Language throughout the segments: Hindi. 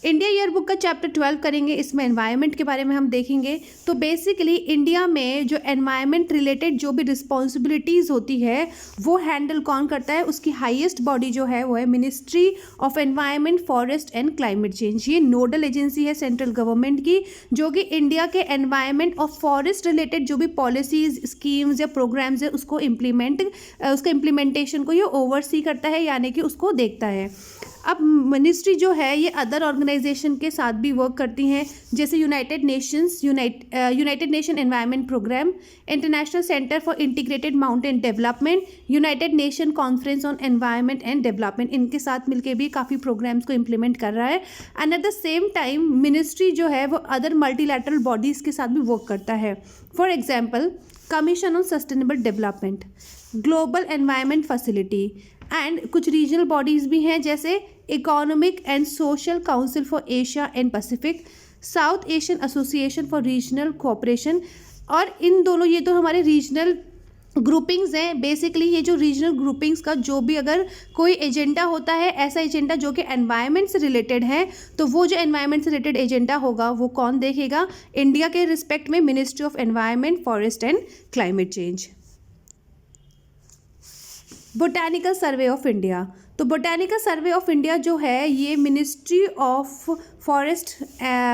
इंडिया ईयर बुक का चैप्टर 12 करेंगे, इसमें एनवायरनमेंट के बारे में हम देखेंगे। तो बेसिकली इंडिया में जो एनवायरनमेंट रिलेटेड जो भी रिस्पॉन्सिबिलिटीज़ होती है वो हैंडल कौन करता है, उसकी हाईएस्ट बॉडी जो है वो है ministry of environment, forest and climate change. ये नोडल एजेंसी है सेंट्रल गवर्नमेंट की, जो कि इंडिया के एनवायरनमेंट और फॉरेस्ट रिलेटेड जो भी पॉलिसीज़, स्कीम्स या प्रोग्राम्स है उसको उसका इम्प्लीमेंटेशन को ये ओवरसी करता है, यानी कि उसको देखता है। अब मिनिस्ट्री जो है ये अदर ऑर्गेनाइजेशन के साथ भी वर्क करती हैं, जैसे United Nation Environment Programme, International Centre for Integrated Mountain Development, United Nation Conference on Environment and Development, इनके साथ मिलकर भी काफ़ी प्रोग्राम्स को इम्प्लीमेंट कर रहा है। And eight the same time ministry जो है वो अदर मल्टीलैटरल बॉडीज़ के साथ भी वर्क करता है। For example commission on sustainable development, global environment facility, and कुछ रीजनल बॉडीज़ भी हैं जैसे economic and social council for Asia and Pacific, south Asian association for regional cooperation. और इन दोनों, ये तो हमारे रीजनल ग्रुपिंग्स हैं। बेसिकली ये जो रीजनल ग्रुपिंग्स का जो भी अगर कोई एजेंडा होता है, ऐसा एजेंडा जो कि एनवायरनमेंट से रिलेटेड है, तो वो जो एनवायरनमेंट से रिलेटेड एजेंडा होगा वो कौन देखेगा, इंडिया के रिस्पेक्ट में ministry of environment, forest and climate change. Botanical survey of India, तो बोटैनिकल सर्वे ऑफ इंडिया जो है ये ministry of forest,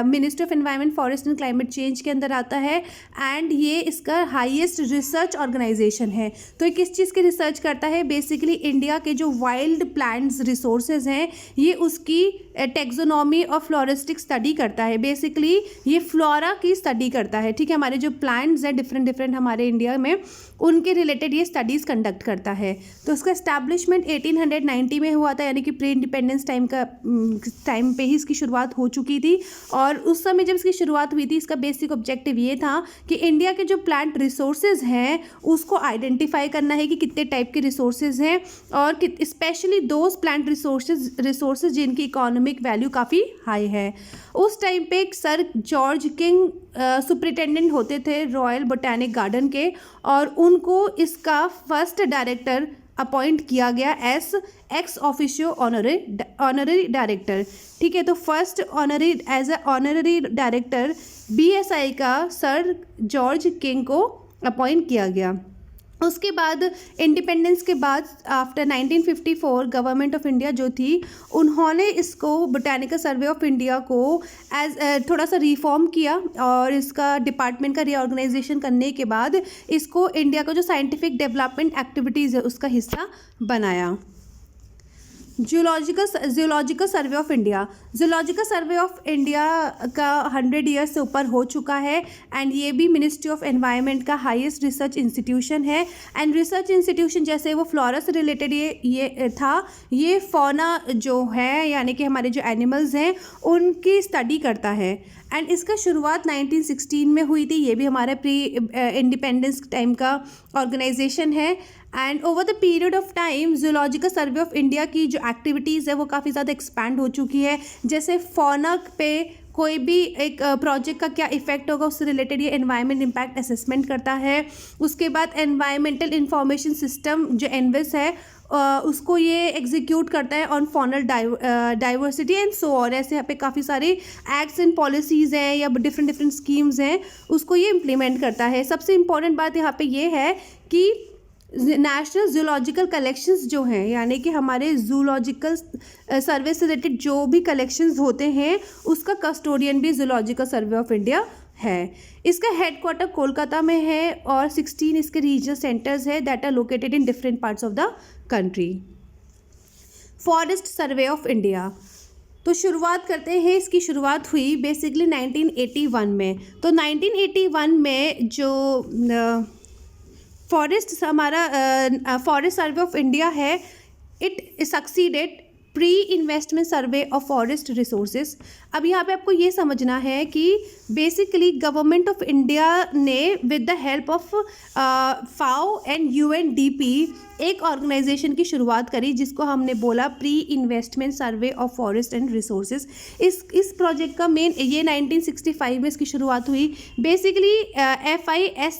ministry of environment, forest and climate change के अंदर आता है। एंड ये इसका हाईएस्ट रिसर्च ऑर्गेनाइजेशन है। तो ये किस चीज़ की रिसर्च करता है, बेसिकली इंडिया के जो वाइल्ड प्लांट्स रिसोर्सेज हैं ये उसकी टेक्सोनॉमी और फ्लोरिस्टिक स्टडी करता है। बेसिकली ये फ्लोरा की स्टडी करता है, ठीक है। हमारे जो प्लांट्स हैं डिफरेंट हमारे इंडिया में, उनके रिलेटेड ये स्टडीज़ कंडक्ट करता है। तो इसका एस्टैब्लिशमेंट 1890 में हुआ था, यानी कि प्री इंडिपेंडेंस टाइम पे ही इसकी शुरुआत हो चुकी थी। और उस समय जब इसकी शुरुआत हुई थी, इसका बेसिक ऑब्जेक्टिव ये था कि इंडिया के जो प्लांट रिसोर्सेज हैं उसको आइडेंटिफाई करना है कि कितने टाइप के रिसोर्सेज हैं, और स्पेशली दोज प्लांट रिसोर्सेज जिनकी इकोनॉमिक वैल्यू काफ़ी हाई है। उस टाइम पे एक सर जॉर्ज किंग सुपरिटेंडेंट होते थे रॉयल बोटैनिक गार्डन के, और उनको इसका फर्स्ट डायरेक्टर अपॉइंट किया गया as ex officio honorary director, ठीक है। तो first as a honorary director BSI का सर जॉर्ज किंग को अपॉइंट किया गया। उसके बाद इंडिपेंडेंस के बाद आफ्टर 1954 गवर्नमेंट ऑफ इंडिया जो थी, उन्होंने इसको बोटैनिकल सर्वे ऑफ इंडिया को एज थोड़ा सा रिफॉर्म किया, और इसका डिपार्टमेंट का रीऑर्गेनाइजेशन करने के बाद इसको इंडिया का जो साइंटिफिक डेवलपमेंट एक्टिविटीज़ है उसका हिस्सा बनाया। Geological survey of India, geological survey of India का 100 ईयर्स से ऊपर हो चुका है। एंड ये भी मिनिस्ट्री ऑफ एनवायरनमेंट का हाईएस्ट रिसर्च इंस्टीट्यूशन है। एंड रिसर्च इंस्टीट्यूशन जैसे वो फ्लोरा से रिलेटेड ये था, ये फौना जो है यानी कि हमारे जो एनिमल्स हैं उनकी स्टडी करता है। एंड इसका शुरुआत 1916 में हुई थी, ये भी हमारे प्री इंडिपेंडेंस टाइम का ऑर्गेनाइजेशन है। And over the period of time zoological survey of India की जो एक्टिविटीज़ है वो काफ़ी ज़्यादा एक्सपैंड हो चुकी है। जैसे फौना पे कोई भी एक प्रोजेक्ट का क्या इफेक्ट होगा उससे रिलेटेड ये एनवायरनमेंट इम्पैक्ट असेसमेंट करता है। उसके बाद एनवायरमेंटल इंफॉर्मेशन सिस्टम जो एनविस है उसको ये एग्जीक्यूट करता है on faunal diversity and so on. ऐसे यहाँ पे काफ़ी सारे एक्ट्स एंड पॉलिसीज़ हैं या डिफरेंट स्कीम्स हैं, उसको ये इम्प्लीमेंट करता है। सबसे इम्पॉर्टेंट बात यहाँ पे ये है कि नेशनल जूलॉजिकल कलेक्शंस जो हैं, यानी कि हमारे जूलॉजिकल सर्वे से रिलेटेड जो भी कलेक्शंस होते हैं उसका कस्टोडियन भी जूलॉजिकल सर्वे ऑफ इंडिया है। इसका हेडक्वार्टर कोलकाता में है और 16 इसके रीजनल सेंटर्स है that are located in different parts of the country. Forest Survey of India, तो शुरुआत करते हैं। इसकी शुरुआत हुई बेसिकली 1981 में। तो 1981 में जो फॉरेस्ट सर्वे ऑफ इंडिया है, it succeeded pre investment survey of forest resources. अब यहाँ पे आपको ये समझना है कि बेसिकली गवर्नमेंट ऑफ इंडिया ने with the help of FAO and UNDP एक ऑर्गेनाइजेशन की शुरुआत करी जिसको हमने बोला pre investment survey of forest and resources. इस प्रोजेक्ट का मेन ये 1965 में इसकी शुरुआत हुई। बेसिकली FIS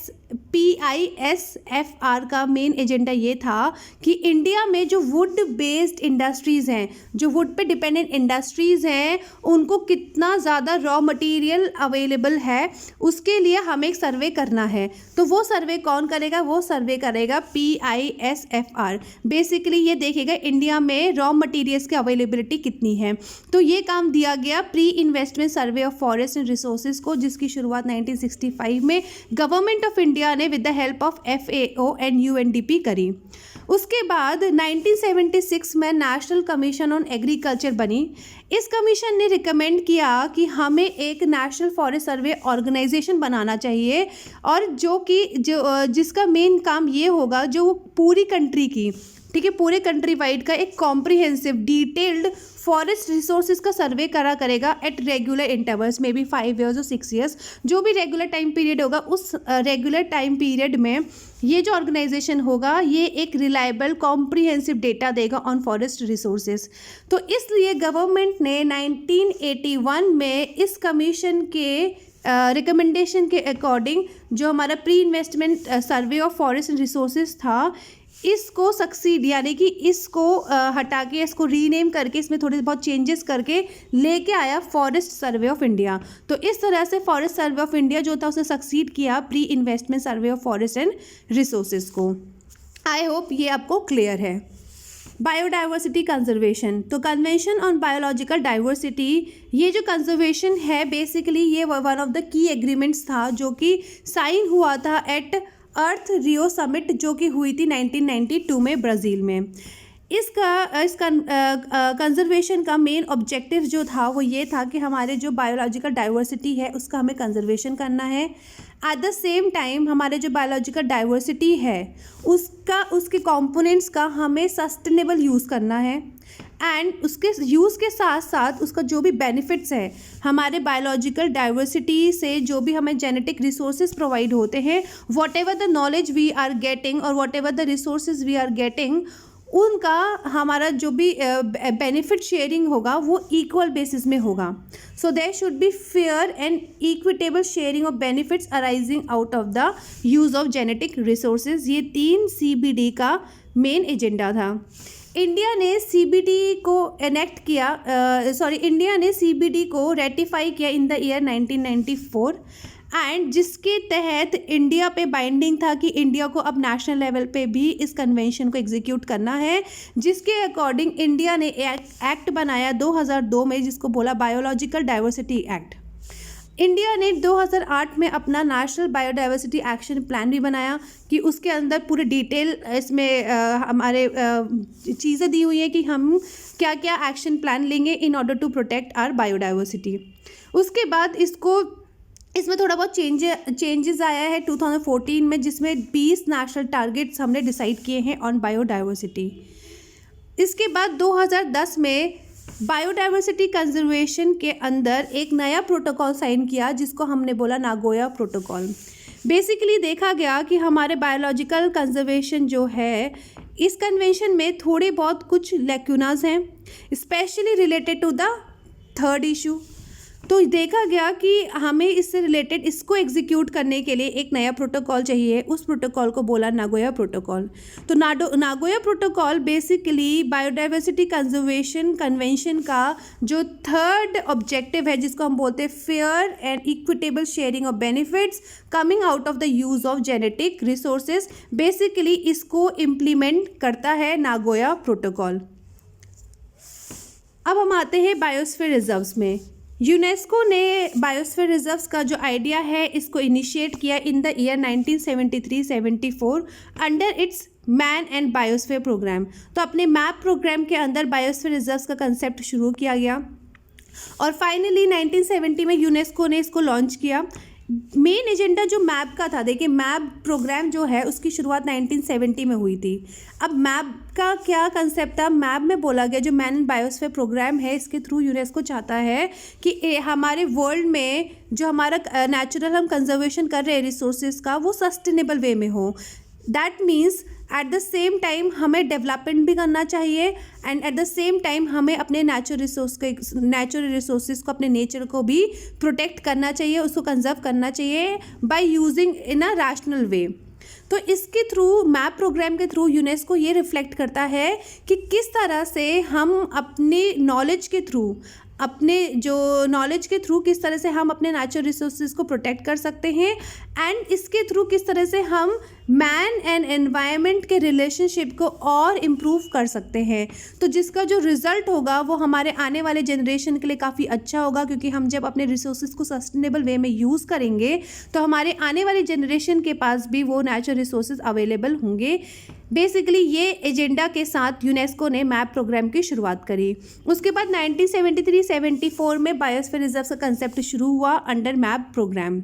PISFR का मेन एजेंडा ये था कि इंडिया में जो वुड बेस्ड इंडस्ट्रीज़ हैं, जो वुड पे डिपेंडेंट इंडस्ट्रीज़ हैं, उनको कितना ज़्यादा रॉ मटेरियल अवेलेबल है, उसके लिए हमें एक सर्वे करना है। तो वो सर्वे कौन करेगा? वो सर्वे करेगा PISFR। बेसिकली ये देखेगा इंडिया में रॉ मटेरियल्स की अवेलेबिलिटी कितनी है। तो ये काम दिया गया pre investment survey of forest and resources को, जिसकी शुरुआत 1965 में गवर्नमेंट ऑफ इंडिया ने with the help of FAO and UNDP करी। उसके बाद 1976 में नेशनल कमीशन ऑन एग्रीकल्चर बनी। इस कमीशन ने रिकमेंड किया कि हमें एक नेशनल फॉरेस्ट सर्वे ऑर्गेनाइजेशन बनाना चाहिए, और जिसका मेन काम ये होगा, जो पूरी कंट्री की, ठीक है, पूरे कंट्री वाइड का एक कॉम्प्रिहेंसिव डिटेल्ड फॉरेस्ट रिसोर्सेज का सर्वे करेगा at regular intervals, may be 5 years और 6 years, जो भी रेगुलर टाइम पीरियड होगा, उस रेगुलर टाइम पीरियड में ये जो ऑर्गेनाइजेशन होगा ये एक रिलायबल कॉम्प्रिहेंसिव डेटा देगा ऑन फॉरेस्ट रिसोर्सेज। तो इसलिए गवर्नमेंट ने 1981 में इस कमीशन के रिकमेंडेशन के अकॉर्डिंग जो हमारा pre investment survey of forest and resources था, इसको सक्सीड, यानी कि इसको हटा के, इसको रीनेम करके, इसमें थोड़े बहुत चेंजेस करके लेके आया फॉरेस्ट सर्वे ऑफ इंडिया। तो इस तरह से फॉरेस्ट सर्वे ऑफ इंडिया जो था उसने सक्सीड किया pre investment survey of forest and resources को। आई होप ये आपको क्लियर है। बायोडाइवर्सिटी कंजर्वेशन, तो कन्वेंशन ऑन बायोलॉजिकल डाइवर्सिटी, ये जो कंजर्वेशन है बेसिकली ये one of the key agreements था जो कि साइन हुआ था एट अर्थ रियो समिट, जो कि हुई थी 1992 में ब्राज़ील में। इस कंजर्वेशन का मेन ऑब्जेक्टिव जो था वो ये था कि हमारे जो बायोलॉजिकल डाइवर्सिटी है उसका हमें कंजर्वेशन करना है। एट द सेम टाइम हमारे जो बायोलॉजिकल डाइवर्सिटी है उसके कंपोनेंट्स का हमें सस्टेनेबल यूज़ करना है, एंड उसके यूज़ के साथ साथ उसका जो भी बेनिफिट्स है, हमारे बायोलॉजिकल डाइवर्सिटी से जो भी हमें जेनेटिक रिसोर्सेज प्रोवाइड होते हैं, whatever the knowledge we are getting or whatever the resources we are getting, उनका हमारा जो भी बेनिफिट शेयरिंग होगा वो इक्वल बेसिस में होगा। So there should be fair and equitable sharing of benefits arising out of the use of genetic resources. ये 3 CBD का मेन एजेंडा था। इंडिया ने CBD को इंडिया ने CBD को रेटिफाई किया इन द ईयर 1994, एंड जिसके तहत इंडिया पे बाइंडिंग था कि इंडिया को अब नेशनल लेवल पे भी इस कन्वेंशन को एग्जीक्यूट करना है, जिसके अकॉर्डिंग इंडिया ने एक्ट बनाया 2002 में, जिसको बोला बायोलॉजिकल डाइवर्सिटी एक्ट। इंडिया ने 2008 में अपना नेशनल बायोडाइवर्सिटी एक्शन प्लान भी बनाया कि उसके अंदर पूरे डिटेल इसमें हमारे चीज़ें दी हुई हैं कि हम क्या क्या एक्शन प्लान लेंगे in order to protect our biodiversity. उसके बाद इसमें थोड़ा बहुत चेंजेस आया है 2014 में, जिसमें 20 नेशनल टारगेट्स हमने डिसाइड किए हैं ऑन बायोडाइवर्सिटी। इसके बाद 2010 में बायोडाइवर्सिटी कंजर्वेशन के अंदर एक नया प्रोटोकॉल साइन किया, जिसको हमने बोला नागोया प्रोटोकॉल। बेसिकली देखा गया कि हमारे बायोलॉजिकल कंजर्वेशन जो है इस कन्वेंशन में थोड़े बहुत कुछ लैक्यूनाज हैं, specially related to the third issue. तो देखा गया कि हमें इससे रिलेटेड इसको एग्जीक्यूट करने के लिए एक नया प्रोटोकॉल चाहिए। उस प्रोटोकॉल को बोला नागोया प्रोटोकॉल। तो Nagoya protocol basically biodiversity conservation convention का जो थर्ड ऑब्जेक्टिव है, जिसको हम बोलते हैं fair and equitable sharing of benefits coming out of the use of genetic resources, basically इसको इम्प्लीमेंट करता है नागोया प्रोटोकॉल। अब हम आते हैं बायोस्फीयर रिजर्व्स में। यूनेस्को ने बायोस्फीयर रिजर्व्स का जो आइडिया है इसको इनिशिएट किया in the year 1973-74 under its man and biosphere programme. तो अपने मैप प्रोग्राम के अंदर बायोस्फीयर रिजर्व्स का कंसेप्ट शुरू किया गया और फाइनली 1970 में यूनेस्को ने इसको लॉन्च किया। मेन एजेंडा जो मैप का था, देखिए मैप प्रोग्राम जो है उसकी शुरुआत 1970 में हुई थी। अब मैप का क्या कंसेप्ट था? मैप में बोला गया जो मैन एंड बायोस्फीयर प्रोग्राम है इसके थ्रू यूनेस्को चाहता है कि हमारे वर्ल्ड में जो हमारा नेचुरल हम कंजर्वेशन कर रहे हैं रिसोर्सेज का, वो सस्टेनेबल वे में हो। That means eight the same time हमें डेवलपमेंट भी करना चाहिए and eight the same time हमें अपने नेचुरल रिसोर्सेज को, अपने नेचर को भी प्रोटेक्ट करना चाहिए, उसको कंजर्व करना चाहिए by using in a rational way. तो इसके थ्रू, मैप प्रोग्राम के थ्रू यूनेस्को ये रिफ्लेक्ट करता है कि किस तरह से हम अपने नॉलेज के थ्रू किस तरह से हम अपने नेचुरल रिसोर्सेज को प्रोटेक्ट कर सकते हैं एंड इसके थ्रू किस तरह से हम मैन एंड एनवायरनमेंट के रिलेशनशिप को और इम्प्रूव कर सकते हैं। तो जिसका जो रिज़ल्ट होगा वो हमारे आने वाले जनरेशन के लिए काफ़ी अच्छा होगा, क्योंकि हम जब अपने रिसोर्सेज को सस्टेनेबल वे में यूज़ करेंगे तो हमारे आने वाली जनरेशन के पास भी वो नेचुरल रिसोर्सेज अवेलेबल होंगे। बेसिकली ये एजेंडा के साथ यूनेस्को ने मैप प्रोग्राम की शुरुआत करी। उसके बाद 1973-74 में बायोस्फीयर रिजर्व का कंसेप्ट शुरू हुआ अंडर मैप प्रोग्राम।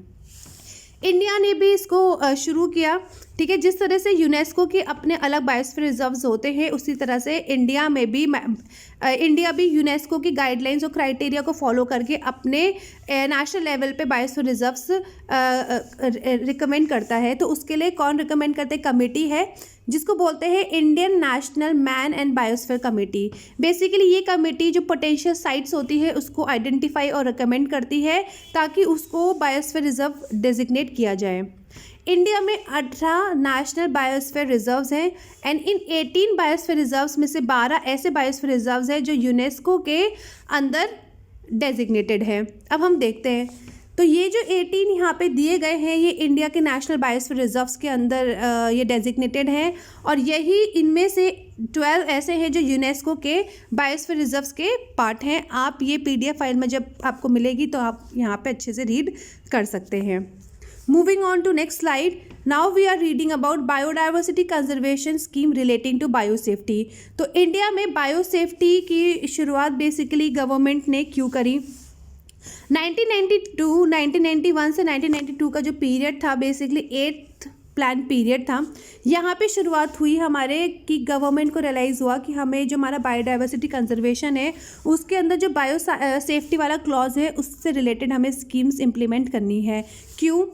इंडिया ने भी इसको शुरू किया, ठीक है। जिस तरह से यूनेस्को के अपने अलग बायोस्फीयर रिजर्व्स होते हैं, उसी तरह से इंडिया भी यूनेस्को की गाइडलाइंस और क्राइटेरिया को फॉलो करके अपने नेशनल लेवल पे बायोस्फीयर रिजर्व्स रिकमेंड करता है। तो उसके लिए कौन रिकमेंड करते हैं? कमेटी है जिसको बोलते हैं Indian national man and biosphere committee. Basically ये कमेटी जो पोटेंशियल साइट्स होती है उसको आइडेंटिफाई और रिकमेंड करती है ताकि उसको बायोस्फीयर रिजर्व डेजिग्नेट किया जाए। इंडिया में 18 नेशनल बायोस्फीयर रिजर्व्स हैं एंड इन 18 बायोस्फीयर रिजर्व्स में से 12 ऐसे बायोस्फीयर रिजर्व्स हैं जो यूनेस्को के अंदर डेजिग्नेटेड है। अब हम देखते हैं, तो ये जो 18 यहाँ पे दिए गए हैं ये इंडिया के नेशनल बायोस्फीयर रिजर्व्स के अंदर ये डेजिग्नेटेड हैं और यही इनमें से 12 ऐसे हैं जो यूनेस्को के बायोस्फीयर रिजर्व्स के पार्ट हैं। आप ये PDF फाइल में जब आपको मिलेगी तो आप यहाँ पे अच्छे से रीड कर सकते हैं। Moving on to next slide, now we are reading about biodiversity conservation scheme relating to biosafety. तो इंडिया में बायोसेफ्टी की शुरुआत बेसिकली गवर्नमेंट ने क्यों करी? 1991 से 1992 का जो पीरियड था बेसिकली 8th प्लान पीरियड था। यहाँ पे शुरुआत हुई हमारे कि गवर्नमेंट को रियलाइज़ हुआ कि हमें जो हमारा बायोडाइवर्सिटी कंजर्वेशन है उसके अंदर जो बायो सेफ्टी वाला क्लॉज है उससे रिलेटेड हमें स्कीम्स इम्प्लीमेंट करनी है। क्यों?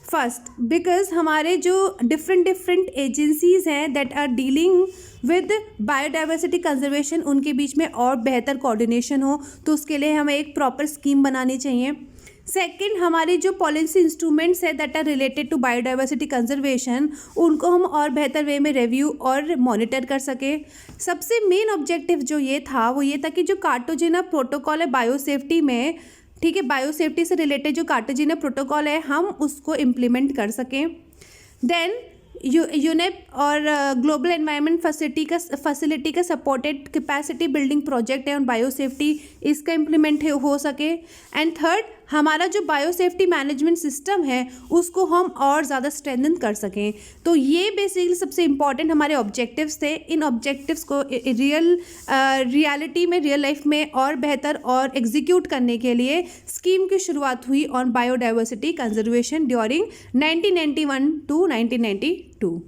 फर्स्ट, बिकॉज हमारे जो डिफरेंट एजेंसीज़ हैं that are dealing with biodiversity conservation उनके बीच में और बेहतर कोऑर्डिनेशन हो, तो उसके लिए हमें एक प्रॉपर स्कीम बनानी चाहिए। सेकंड, हमारी जो पॉलिसी इंस्ट्रूमेंट्स है that are related to biodiversity conservation उनको हम और बेहतर वे में रिव्यू और मॉनिटर कर सके। सबसे मेन ऑब्जेक्टिव जो ये था वो ये था कि जो कार्टाजेना प्रोटोकॉल है बायोसेफ्टी में, ठीक है, बायोसेफ्टी से रिलेटेड जो कार्टाजेना प्रोटोकॉल है हम उसको इम्प्लीमेंट कर सकें। देन यूनेप और ग्लोबल एनवायरनमेंट फैसिलिटी का सपोर्टेड कैपेसिटी बिल्डिंग प्रोजेक्ट है ऑन बायोसेफ्टी, इसका इम्प्लीमेंट हो सके। एंड थर्ड, हमारा जो बायोसेफ्टी मैनेजमेंट सिस्टम है उसको हम और ज़्यादा स्ट्रेंथन कर सकें। तो ये बेसिकली सबसे इम्पॉर्टेंट हमारे ऑब्जेक्टिव्स थे। इन ऑब्जेक्टिव्स को रियलिटी में, रियल लाइफ में और बेहतर और एग्जीक्यूट करने के लिए स्कीम की शुरुआत हुई on biodiversity conservation during 1991 to 1992।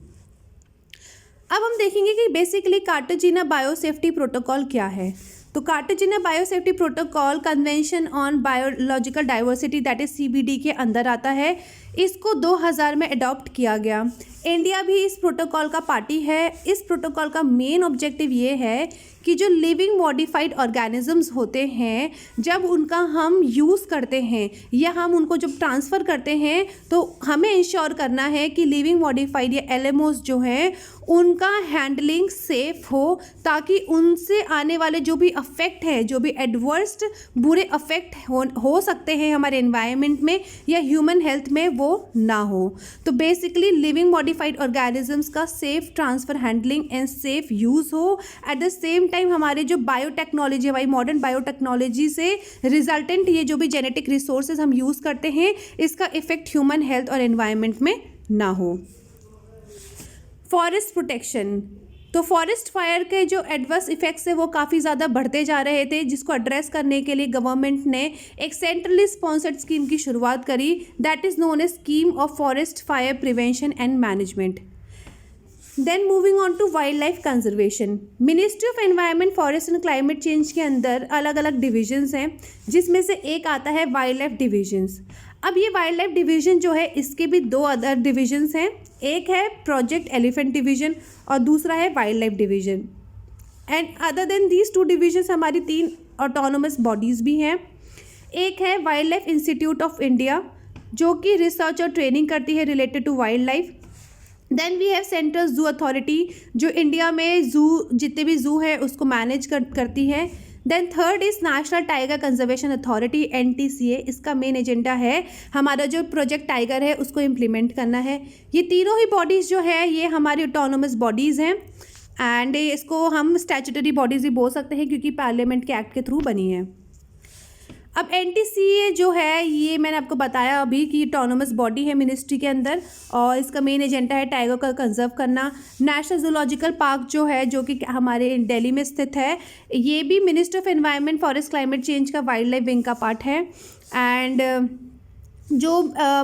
अब हम देखेंगे कि बेसिकली कार्टाजेना बायोसेफ्टी प्रोटोकॉल क्या है। तो Cartagena biosafety protocol convention on biological diversity that is CBD के अंदर आता है। इसको 2000 में अडॉप्ट किया गया। इंडिया भी इस प्रोटोकॉल का पार्टी है। इस प्रोटोकॉल का मेन ऑब्जेक्टिव ये है कि जो लिविंग मॉडिफाइड ऑर्गेनिजम्स होते हैं जब उनका हम यूज़ करते हैं या हम उनको जब ट्रांसफ़र करते हैं तो हमें इंश्योर करना है कि लिविंग मॉडिफाइड या LMOs जो हैं उनका हैंडलिंग सेफ हो, ताकि उनसे आने वाले जो भी अफेक्ट है, जो भी एडवर्स बुरे अफेक्ट हो सकते हैं हमारे एनवायरनमेंट में या ह्यूमन हेल्थ में, वो ना हो। तो बेसिकली लिविंग मॉडिफाइड ऑर्गेनिजम्स का safe transfer, handling and safe use हो। एट द सेम टाइम हमारे जो बायोटेक्नोलॉजी, हमारी मॉडर्न बायोटेक्नोलॉजी से रिजल्टेंट ये जो भी जेनेटिक रिसोर्सेज हम यूज़ करते हैं इसका इफेक्ट ह्यूमन हेल्थ और एनवायरनमेंट में ना हो। फॉरेस्ट प्रोटेक्शन, तो फॉरेस्ट फायर के जो एडवर्स इफेक्ट्स है वो काफ़ी ज़्यादा बढ़ते जा रहे थे, जिसको एड्रेस करने के लिए गवर्नमेंट ने एक सेंट्रली स्पॉन्सर्ड स्कीम की शुरुआत करी that is known as scheme of forest fire prevention and management. Then moving on to wildlife conservation, ministry of environment, forest and climate change के अंदर अलग अलग डिविजन्स हैं, जिसमें से एक आता है वाइल्ड लाइफ डिविजन्स। अब ये वाइल्ड लाइफ डिवीजन जो है इसके भी 2 अदर डिविजन्स हैं। एक है प्रोजेक्ट एलिफेंट डिवीज़न और दूसरा है wildlife division. And other than these 2 divisions हमारी 3 ऑटोनोमस बॉडीज़ भी हैं। एक है wildlife institute of India जो कि रिसर्च और ट्रेनिंग करती है related to wildlife. Then we have central zoo authority जो इंडिया में जू जितने भी जू है उसको मैनेज करती है। Then third is national tiger conservation authority NTCA। इसका मेन एजेंडा है हमारा जो प्रोजेक्ट टाइगर है उसको इम्प्लीमेंट करना है। ये तीनों ही बॉडीज़ जो है ये हमारी ऑटोनोमस बॉडीज़ हैं एंड इसको हम स्टैट्यूटरी बॉडीज़ भी बोल सकते हैं क्योंकि पार्लियामेंट के एक्ट के थ्रू बनी है। अब NTCA जो है ये मैंने आपको बताया अभी कि ऑटोनोमस बॉडी है मिनिस्ट्री के अंदर और इसका मेन एजेंडा है टाइगर का कंजर्व करना। नेशनल जूलॉजिकल पार्क जो है जो कि हमारे दिल्ली में स्थित है ये भी ministry of environment forest climate change का वाइल्ड लाइफ विंग का पार्ट है। एंड जो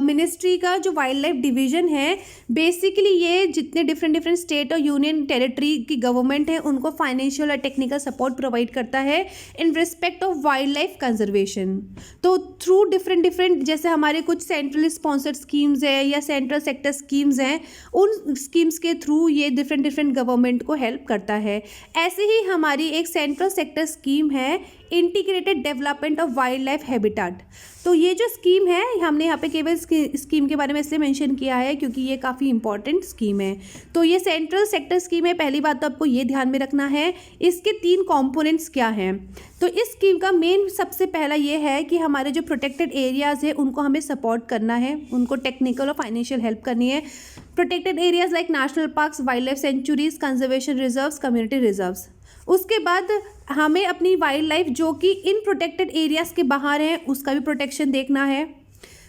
मिनिस्ट्री का जो वाइल्ड लाइफ डिवीज़न है बेसिकली ये जितने डिफरेंट स्टेट और यूनियन टेरिटरी की गवर्नमेंट है उनको फाइनेंशियल और टेक्निकल सपोर्ट प्रोवाइड करता है इन respect of wildlife conservation. तो थ्रू डिफरेंट जैसे हमारे कुछ सेंट्रल स्पॉन्सर्ड स्कीम्स है या सेंट्रल सेक्टर स्कीम्स हैं उन स्कीम्स के थ्रू ये डिफरेंट गवर्नमेंट को हेल्प करता है। ऐसे ही हमारी एक सेंट्रल सेक्टर स्कीम है integrated development of wildlife habitat. तो ये जो स्कीम है हमने यहाँ पे केवल स्कीम के बारे में इसलिए मेंशन किया है क्योंकि ये काफ़ी इंपॉर्टेंट स्कीम है। तो ये सेंट्रल सेक्टर स्कीम है। पहली बात तो आपको ये ध्यान में रखना है इसके 3 कंपोनेंट्स क्या हैं। तो इस स्कीम का मेन सबसे पहला ये है कि हमारे जो प्रोटेक्टेड एरियाज़ है उनको हमें सपोर्ट करना है, उनको टेक्निकल और फाइनेंशियल हेल्प करनी है। Protected areas like national parks, wild life sanctuaries, conservation reserves, community reserves. उसके बाद हमें अपनी वाइल्ड लाइफ जो कि इन प्रोटेक्टेड एरियाज़ के बाहर है उसका भी प्रोटेक्शन देखना है।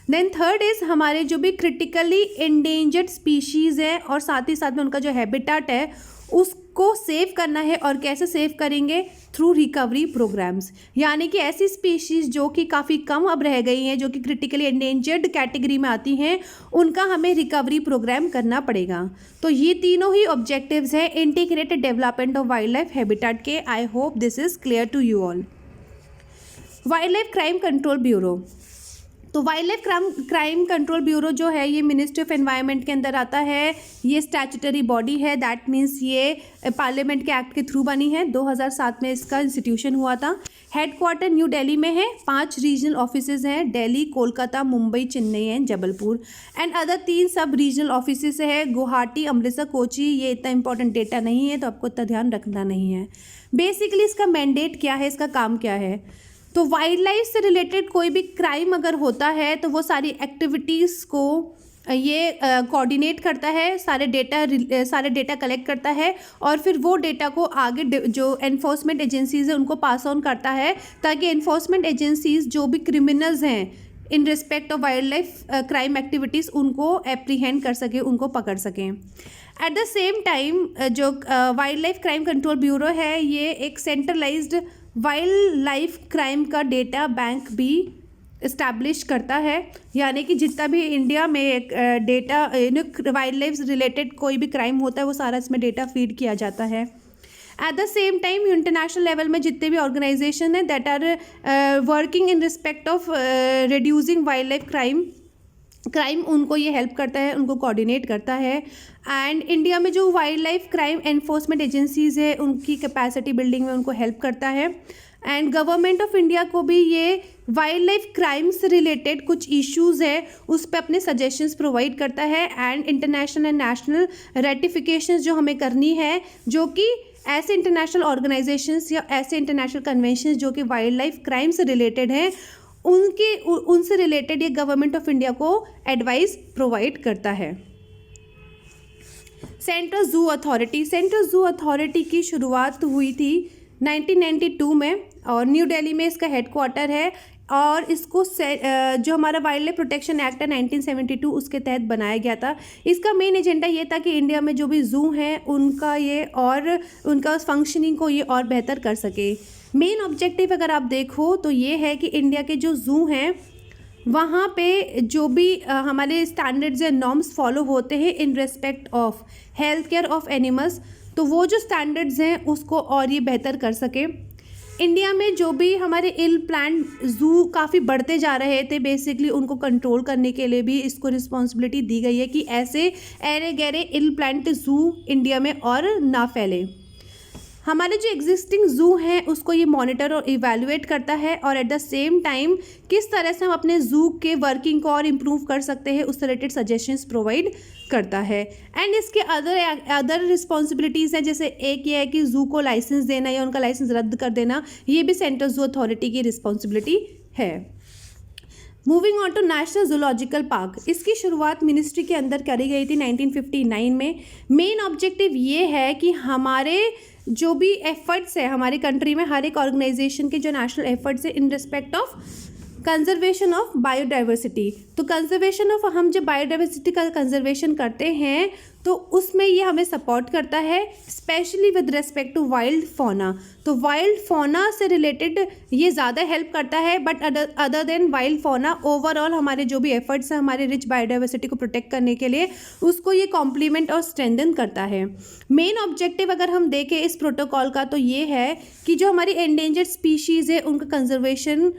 देन थर्ड इज़ हमारे जो भी क्रिटिकली एंडेंजर्ड स्पीशीज़ है और साथ ही साथ में उनका जो हैबिटेट है उसको सेव करना है। और कैसे सेव करेंगे? थ्रू रिकवरी प्रोग्राम्स, यानी कि ऐसी स्पीशीज़ जो कि काफ़ी कम अब रह गई हैं जो कि क्रिटिकली एंडेंजर्ड कैटेगरी में आती हैं उनका हमें रिकवरी प्रोग्राम करना पड़ेगा। तो ये तीनों ही ऑब्जेक्टिव्स हैं integrated development of wildlife habitat के। I hope this is clear to you all. Wildlife crime control bureau. तो wildlife crime control bureau जो है ये मिनिस्ट्री ऑफ एनवायरनमेंट के अंदर आता है। ये स्टैट्यूटरी बॉडी है, दैट मीन्स ये पार्लियामेंट के एक्ट के थ्रू बनी है। 2007 में इसका इंस्टीट्यूशन हुआ था। हेडक्वार्टर न्यू दिल्ली में है। 5 रीजनल ऑफिसेज हैं, Delhi, Kolkata, Mumbai, Chennai and Jabalpur. And other 3 सब रीजनल ऑफिसेज है, गुवाहाटी, अमृतसर, कोची। ये इतना इंपॉर्टेंट डेटा नहीं है तो आपको इतना ध्यान रखना नहीं है। बेसिकली इसका मैंडेट क्या है, इसका काम क्या है? तो वाइल्ड लाइफ से रिलेटेड कोई भी क्राइम अगर होता है तो वो सारी एक्टिविटीज़ को ये कोऑर्डिनेट करता है, सारे डेटा कलेक्ट करता है और फिर वो डेटा को आगे जो एनफोर्समेंट एजेंसीज़ हैं उनको पास ऑन करता है ताकि एनफोर्समेंट एजेंसीज़ जो भी क्रिमिनल्स हैं इन respect of wildlife crime activities उनको एप्रीहेंड कर सकें, उनको पकड़ सकें। एट द सेम टाइम जो wild life crime control bureau है ये एक सेंट्रलाइज्ड वाइल्ड लाइफ क्राइम का डेटा बैंक भी इस्टेब्लिश करता है, यानी कि जितना भी इंडिया में एक डेटा वाइल्ड लाइफ रिलेटेड कोई भी क्राइम होता है वो सारा इसमें डेटा फीड किया जाता है। At the same time international level में जितने भी ऑर्गेनाइजेशन हैं that are working in respect of reducing wildlife crime उनको ये हेल्प करता है, उनको कोऑर्डिनेट करता है। एंड इंडिया में जो wild life crime enforcement agencies है उनकी कैपेसिटी बिल्डिंग में उनको हेल्प करता है। एंड गवर्नमेंट ऑफ इंडिया को भी ये वाइल्ड लाइफ क्राइम से रिलेटेड कुछ इश्यूज़ है उस पर अपने सजेशंस प्रोवाइड करता है। एंड इंटरनेशनल एंड नेशनल रेटिफिकेशंस जो हमें करनी है जो कि ऐसे इंटरनेशनल ऑर्गेनाइजेशंस या ऐसे इंटरनेशनल कन्वेंशंस जो कि वाइल्ड लाइफ क्राइम से रिलेटेड हैं उनसे रिलेटेड ये गवर्नमेंट ऑफ इंडिया को एडवाइस प्रोवाइड करता है। सेंट्रल जू अथॉरिटी की शुरुआत हुई थी 1992 में और न्यू दिल्ली में इसका हेडक्वार्टर है और इसको जो हमारा वाइल्ड लाइफ प्रोटेक्शन एक्ट है 1972 उसके तहत बनाया गया था। इसका मेन एजेंडा ये था कि इंडिया में जो भी जू हैं उनका फंक्शनिंग को ये और बेहतर कर सके। मेन ऑब्जेक्टिव अगर आप देखो तो ये है कि इंडिया के जो जू हैं वहाँ पे जो भी हमारे स्टैंडर्ड्स या नॉर्म्स फॉलो होते हैं इन respect of health care of animals, तो वो जो स्टैंडर्ड्स हैं उसको और ये बेहतर कर सके। इंडिया में जो भी हमारे इल प्लान जू काफ़ी बढ़ते जा रहे थे, बेसिकली उनको कंट्रोल करने के लिए भी इसको रिस्पॉन्सिबिलिटी दी गई है कि ऐसे ऐरे गहरे इल प्लान्ड जू इंडिया में और ना फैले। हमारे जो एग्जिस्टिंग जू हैं उसको ये मॉनिटर और इवैल्यूएट करता है और एट द सेम टाइम किस तरह से हम अपने जू के वर्किंग को और इम्प्रूव कर सकते हैं उस रिलेटेड सजेशंस प्रोवाइड करता है। एंड इसके अदर रिस्पॉन्सिबिलिटीज़ हैं, जैसे एक ये है कि जू को लाइसेंस देना या उनका लाइसेंस रद्द कर देना, ये भी सेंट्रल जू अथॉरिटी की रिस्पॉन्सिबिलिटी है। Moving on to national zoological park, इसकी शुरुआत मिनिस्ट्री के अंदर करी गई थी 1959 में। मेन ऑब्जेक्टिव ये है कि हमारे जो भी एफर्ट्स है हमारी कंट्री में, हर एक ऑर्गेनाइजेशन के जो नेशनल एफर्ट्स है इन respect of conservation of biodiversity, तो कंजर्वेशन ऑफ, हम जब बायोडाइवर्सिटी का कंजर्वेशन करते हैं तो उसमें ये हमें सपोर्ट करता है, specially with respect to wild fauna. तो वाइल्ड फौना से रिलेटेड ये ज़्यादा हेल्प करता है, but other than wild fauna overall हमारे जो भी एफर्ट्स हैं हमारे रिच बायोडाइवर्सिटी को प्रोटेक्ट करने के लिए, उसको ये कॉम्प्लीमेंट और स्ट्रेंथन करता है। मेन ऑब्जेक्टिव अगर हम देखें इस प्रोटोकॉल का तो ये है कि जो हमारी एंडेंजर्ड स्पीशीज़ है उनका कंजर्वेशन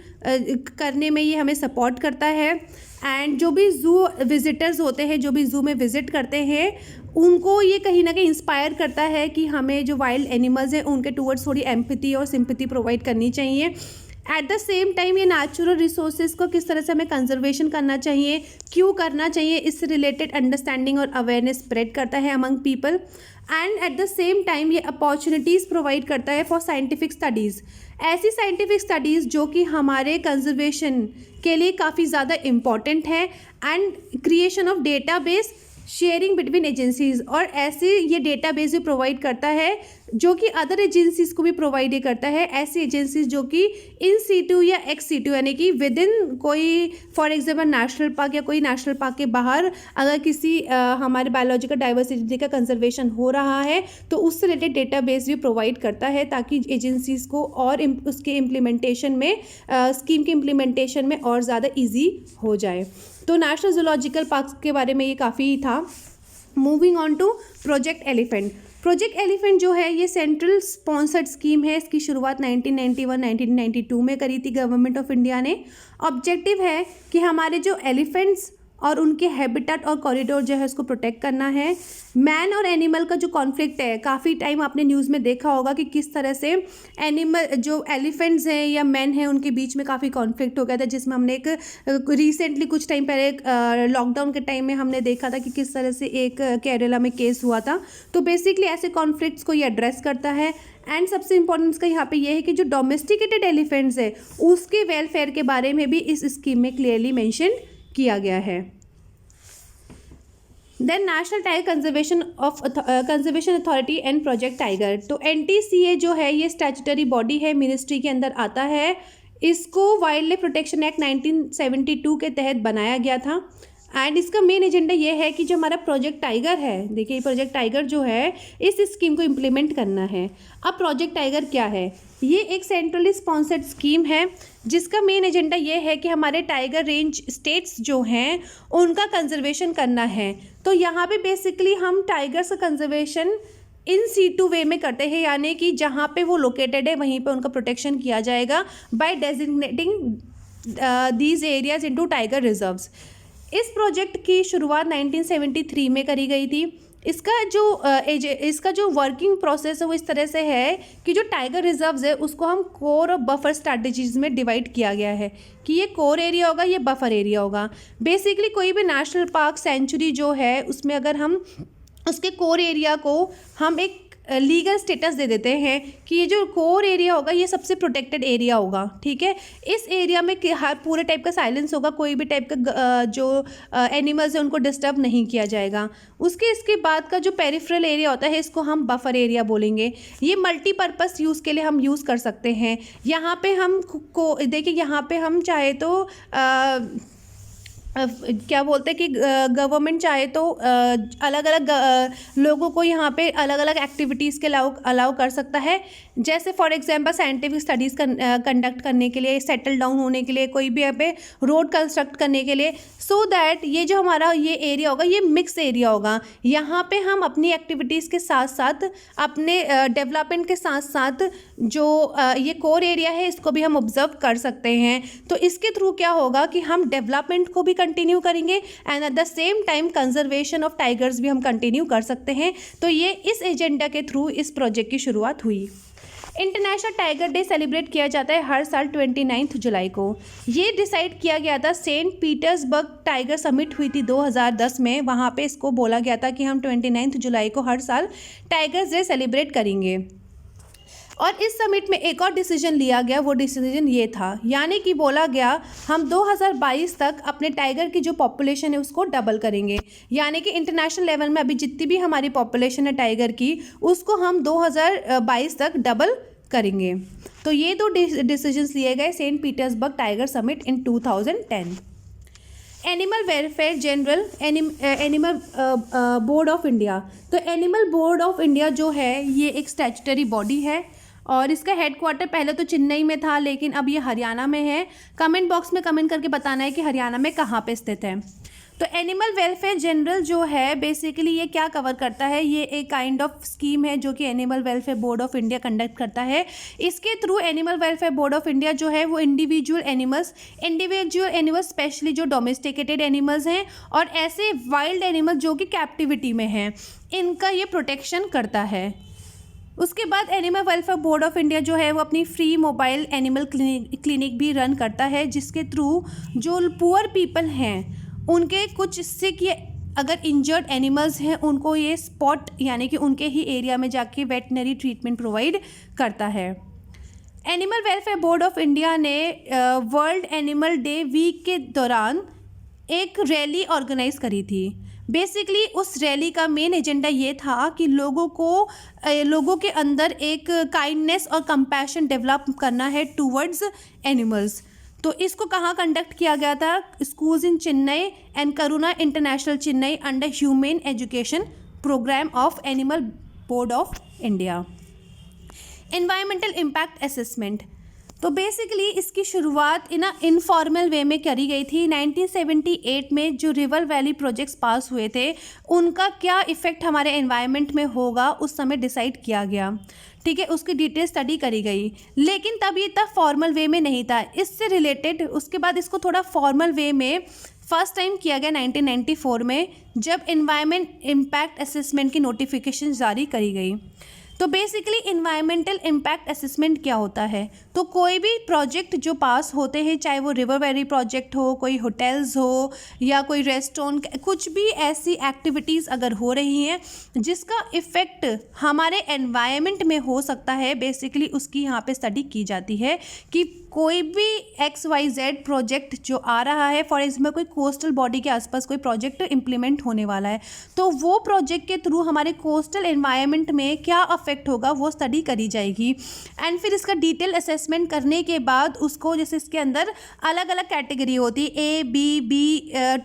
करने में ये हमें सपोर्ट करता है। एंड जो भी जू विजिटर्स होते हैं, जो भी जू में विज़िट करते हैं, उनको ये कहीं ना कहीं इंस्पायर करता है कि हमें जो वाइल्ड एनिमल्स हैं उनके टूवर्ड्स थोड़ी एम्पैथी और सिंपैथी प्रोवाइड करनी चाहिए। एट द सेम टाइम ये नेचुरल रिसोर्सेज को किस तरह से हमें कंजर्वेशन करना चाहिए, क्यों करना चाहिए, इससे रिलेटेड अंडरस्टैंडिंग और अवेयरनेस स्प्रेड करता है among people. And eight the same time ये अपॉर्चुनिटीज़ प्रोवाइड करता है फॉर साइंटिफिक स्टडीज़, ऐसी साइंटिफिक स्टडीज़ जो कि हमारे कंजर्वेशन के लिए काफ़ी ज़्यादा इम्पॉर्टेंट है। And creation of database sharing between agencies, और ऐसे ये डेटाबेस भी प्रोवाइड करता है जो कि अदर एजेंसीज़ को भी प्रोवाइड करता है। ऐसी एजेंसीज़ जो कि इन सीटू या एक्स सीटू यानी कि विद इन कोई फॉर एग्जांपल नेशनल पार्क या कोई नेशनल पार्क के बाहर अगर किसी हमारे बायोलॉजिकल डाइवर्सिटी का कंजर्वेशन हो रहा है तो उससे रिलेटेड डेटाबेस भी प्रोवाइड करता है, ताकि एजेंसीज़ को और उसके इम्प्लीमेंटेशन में स्कीम के इम्प्लीमेंटेशन में और ज़्यादा ईजी हो जाए। तो नेशनल जूलॉजिकल पार्क के बारे में ये काफ़ी था। Moving on to project elephant. Project elephant जो है ये सेंट्रल स्पॉन्सर्ड स्कीम है। इसकी शुरुआत 1991-1992 में करी थी गवर्नमेंट ऑफ इंडिया ने। ऑब्जेक्टिव है कि हमारे जो एलिफेंट्स और उनके हैबिटेट और कॉरिडोर जो है उसको प्रोटेक्ट करना है। मैन और एनिमल का जो कॉन्फ्लिक्ट है, काफ़ी टाइम आपने न्यूज़ में देखा होगा कि किस तरह से एनिमल जो एलिफेंट्स हैं या मैन हैं उनके बीच में काफ़ी कॉन्फ्लिक्ट हो गया था, जिसमें हमने एक रिसेंटली कुछ टाइम पहले लॉकडाउन के टाइम में हमने देखा था कि किस तरह से एक केरला में केस हुआ था। तो बेसिकली ऐसे कॉन्फ्लिक्ट्स को ये एड्रेस करता है। एंड सबसे इंपॉर्टेंट इसका यहाँ पे ये है कि जो डोमेस्टिकेटेड एलिफेंट्स है उसके वेलफेयर के बारे में भी इस स्कीम में क्लियरली मेंशन किया गया है। Then national tiger conservation authority and project tiger. तो NTCA जो है ये स्टैट्यूटरी बॉडी है, मिनिस्ट्री के अंदर आता है। इसको वाइल्ड लाइफ प्रोटेक्शन एक्ट 1972 के तहत बनाया गया था। एंड इसका मेन एजेंडा ये है कि जो हमारा प्रोजेक्ट टाइगर है, देखिए प्रोजेक्ट टाइगर जो है इस स्कीम को इम्प्लीमेंट करना है। अब प्रोजेक्ट टाइगर क्या है? ये एक सेंट्रली स्पॉन्सर्ड स्कीम है जिसका मेन एजेंडा ये है कि हमारे टाइगर रेंज स्टेट्स जो हैं उनका कंजर्वेशन करना है। तो यहाँ पे बेसिकली हम टाइगर्स का कंजर्वेशन इन सीटू वे में करते हैं, यानी कि जहाँ पे वो लोकेटेड है वहीं पे उनका प्रोटेक्शन किया जाएगा by designating these areas into tiger reserves. इस प्रोजेक्ट की शुरुआत 1973 में करी गई थी। इसका जो वर्किंग प्रोसेस है वो इस तरह से है कि जो टाइगर रिजर्व्स है उसको हम कोर और बफर स्ट्रैटेजीज़ में डिवाइड किया गया है कि ये कोर एरिया होगा, ये बफर एरिया होगा। बेसिकली कोई भी नेशनल पार्क सेंचुरी जो है उसमें अगर हम उसके कोर एरिया को हम एक लीगल स्टेटस दे देते हैं कि ये जो कोर एरिया होगा ये सबसे प्रोटेक्टेड एरिया होगा, ठीक है। इस एरिया में हर पूरे टाइप का साइलेंस होगा, कोई भी टाइप का जो एनिमल्स है उनको डिस्टर्ब नहीं किया जाएगा। इसके बाद का जो पेरिफेरल एरिया होता है इसको हम बफर एरिया बोलेंगे। ये मल्टीपर्पज़ यूज़ के लिए हम यूज़ कर सकते हैं। यहाँ पे हम देखिए यहाँ पे हम चाहे तो क्या बोलते हैं कि गवर्नमेंट चाहे तो अलग अलग लोगों को यहाँ पे अलग अलग एक्टिविटीज़ के अलाउ कर सकता है। जैसे for example scientific studies conduct करने के लिए, सेटल डाउन होने के लिए, कोई भी यहाँ पे रोड कंस्ट्रक्ट करने के लिए, सो दैट ये जो हमारा ये एरिया होगा ये मिक्स एरिया होगा। यहाँ पे हम अपनी एक्टिविटीज़ के साथ साथ अपने डेवलपमेंट के साथ साथ जो ये कोर एरिया है इसको भी हम ऑब्जर्व कर सकते हैं। तो इसके थ्रू क्या होगा कि हम डेवलपमेंट को भी कंटिन्यू करेंगे and eight the same time conservation of tigers भी हम कंटिन्यू कर सकते हैं। तो ये इस एजेंडा के थ्रू इस प्रोजेक्ट की शुरुआत हुई। इंटरनेशनल टाइगर डे सेलिब्रेट किया जाता है हर साल 29 जुलाई को। ये डिसाइड किया गया था, सेंट पीटर्सबर्ग टाइगर समिट हुई थी 2010 में, वहाँ पे इसको बोला गया था कि हम 29 जुलाई को हर साल टाइगर्स डे सेलिब्रेट करेंगे। और इस समिट में एक और डिसीजन लिया गया, वो डिसीजन ये था, यानी कि बोला गया हम 2022 तक अपने टाइगर की जो पॉपुलेशन है उसको डबल करेंगे। यानी कि इंटरनेशनल लेवल में अभी जितनी भी हमारी पॉपुलेशन है टाइगर की उसको हम 2022 तक डबल करेंगे। तो ये दो डिसीजंस लिए गए Saint Petersburg tiger summit in 2010। Animal welfare general animal board of India. तो एनिमल बोर्ड ऑफ इंडिया जो है ये एक स्टैट्यूटरी बॉडी है और इसका हेडक्वार्टर पहले तो चेन्नई में था लेकिन अब ये हरियाणा में है। कमेंट बॉक्स में कमेंट करके बताना है कि हरियाणा में कहाँ पे स्थित है। तो एनिमल वेलफेयर जनरल जो है बेसिकली ये क्या कवर करता है, ये एक काइंड ऑफ स्कीम है जो कि animal welfare board of India conduct करता है। इसके through animal welfare board of India जो है वो इंडिविजुअल एनिमल्स स्पेशली जो डोमेस्टिकेटेड एनिमल्स हैं और ऐसे वाइल्ड एनिमल्स जो कि कैप्टिविटी में हैं, इनका ये प्रोटेक्शन करता है। उसके बाद animal welfare board of India जो है वो अपनी फ्री मोबाइल एनिमल क्लिनिक भी रन करता है, जिसके थ्रू जो पुअर पीपल हैं उनके कुछ सिक या अगर इंजर्ड एनिमल्स हैं उनको ये स्पॉट यानी कि उनके ही एरिया में जाके वेटनरी ट्रीटमेंट प्रोवाइड करता है। Animal welfare board of India ने वर्ल्ड एनिमल डे वीक के दौरान एक रैली ऑर्गेनाइज करी थी। बेसिकली उस रैली का मेन एजेंडा ये था कि लोगों के अंदर एक काइंडनेस और कंपैशन डेवलप करना है टूवर्ड्स एनिमल्स। तो इसको कहाँ कंडक्ट किया गया था, schools in Chennai and Karuna international Chennai under human education programme of animal board of India. Environmental impact assessment. तो बेसिकली इसकी शुरुआत इनफॉर्मल वे में करी गई थी। 1978 में जो रिवर वैली प्रोजेक्ट्स पास हुए थे उनका क्या इफ़ेक्ट हमारे एनवायरनमेंट में होगा उस समय डिसाइड किया गया, ठीक है, उसकी डिटेल स्टडी करी गई। लेकिन तब ये इतना फॉर्मल वे में नहीं था। इससे रिलेटेड उसके बाद इसको थोड़ा फॉर्मल वे में फर्स्ट टाइम किया गया 1994 में, जब एनवायरमेंट इम्पैक्ट असेसमेंट की नोटिफिकेशन जारी करी गई। तो बेसिकली इन्वायरमेंटल इम्पैक्ट असेसमेंट क्या होता है, तो कोई भी प्रोजेक्ट जो पास होते हैं, चाहे वो रिवर वैली प्रोजेक्ट हो, कोई होटल्स हो या कोई रेस्टोरेंट, कुछ भी ऐसी एक्टिविटीज़ अगर हो रही हैं जिसका इफ़ेक्ट हमारे एनवायरनमेंट में हो सकता है, बेसिकली उसकी यहाँ पे स्टडी की जाती है कि कोई भी XYZ प्रोजेक्ट जो आ रहा है, फॉर एग्जाम्पल कोई कोस्टल बॉडी के आसपास कोई प्रोजेक्ट इम्प्लीमेंट होने वाला है, तो वो प्रोजेक्ट के थ्रू हमारे कोस्टल एनवायरनमेंट में क्या अफेक्ट होगा वो स्टडी करी जाएगी। एंड फिर इसका डिटेल असेसमेंट करने के बाद उसको, जैसे इसके अंदर अलग अलग कैटेगरी होती है, A, B,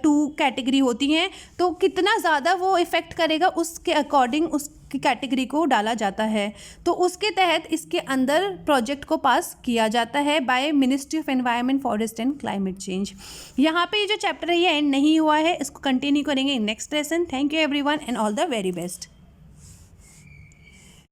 2 कैटेगरी होती हैं, तो कितना ज़्यादा वो इफ़ेक्ट करेगा उसके अकॉर्डिंग उसकी कैटेगरी को डाला जाता है। तो उसके तहत इसके अंदर प्रोजेक्ट को पास किया जाता है by ministry of environment, forest and climate change. यहाँ पे ये जो चैप्टर है ये एंड नहीं हुआ है, इसको कंटिन्यू करेंगे in next lesson. Thank you everyone and all the very best.